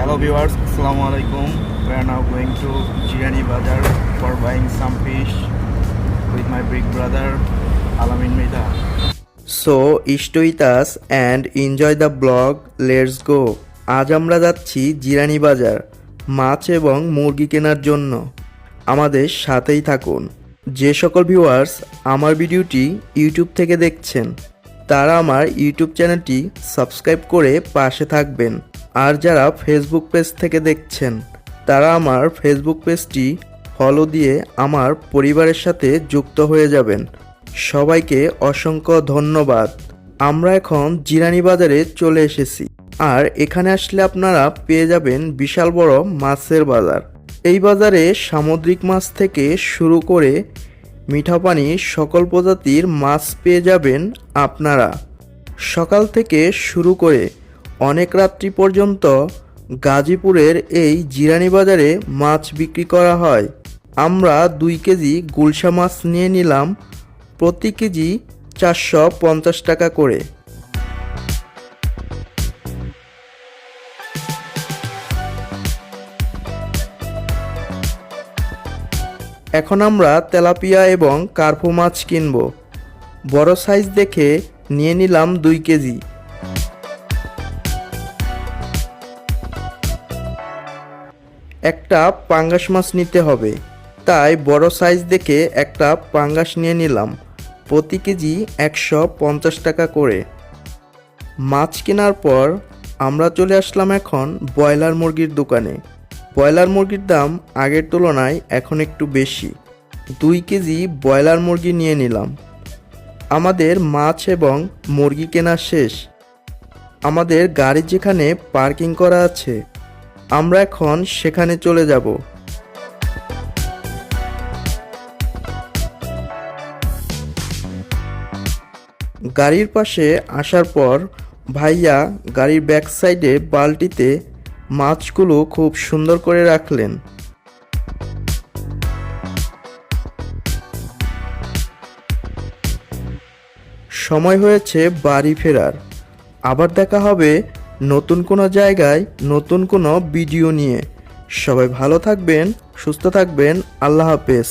Hello viewers, Assalamu alaikum. We are now going to Jirani Bazar for buying some fish with my big brother Alamin Mida. So, stay with us and enjoy the vlog. Let's go. আজ আমরা যাচ্ছি জিরানি বাজার মাছ এবং মুরগি কেনার জন্য। আমাদের সাথেই থাকুন। যে সকল ভিউয়ার্স আমার ভিডিওটি ইউটিউব থেকে দেখছেন তারা আমার ইউটিউব চ্যানেলটি সাবস্ক্রাইব করে পাশে থাকবেন। আর যারা ফেসবুক পেজ থেকে দেখছেন তারা আমার ফেসবুক পেজটি ফলো দিয়ে আমার পরিবারের সাথে যুক্ত হয়ে যাবেন। সবাইকে অসংখ্য ধন্যবাদ। আমরা এখন জিরানি বাজারে চলে এসেছি। আর এখানে আসলে আপনারা পেয়ে যাবেন বিশাল বড় মাছের বাজার। এই বাজারে সামুদ্রিক মাছ থেকে শুরু করে মিঠা পানির সকল প্রজাতির মাছ পেয়ে যাবেন আপনারা। সকাল থেকে শুরু করে অনেক রাত্রি পর্যন্ত গাজীপুরের এই জিরানি বাজারে মাছ বিক্রি করা হয়। আমরা 2 কেজি গুলশা মাছ নিয়ে নিলাম, প্রতি কেজি 450 টাকা করে। এখন আমরা তেলাপিয়া এবং কার্পো মাছ কিনব। বড় সাইজ দেখে নিয়ে নিলাম 2 কেজি। একটা পাঙ্গাস মাছ নিতে হবে, তাই বড় সাইজ দেখে একটা পাঙ্গাস নিয়ে নিলাম, প্রতি কেজি 150 টাকা করে। মাছ কেনার পর আমরা চলে আসলাম এখন ব্রয়লার মুরগির দোকানে। ব্রয়লার মুরগির দাম আগের তুলনায় এখন একটু বেশি। 2 কেজি ব্রয়লার মুরগি নিয়ে নিলাম। আমাদের মাছ এবং মুরগি কেনা শেষ। আমাদের গাড়ি যেখানে পার্কিং করা আছে আমরা এখন সেখানে চলে যাব। গাড়ির পাশে আসার পর ভাইয়া গাড়ির ব্যাক সাইডে বালতিতে মাছগুলো খুব সুন্দর করে রাখলেন। সময় হয়েছে বাড়ি ফেরার। আবার দেখা হবে নতুন কোনো জায়গায় নতুন কোনো ভিডিও নিয়ে। সবাই ভালো থাকবেন, সুস্থ থাকবেন। আল্লাহ হাফেজ।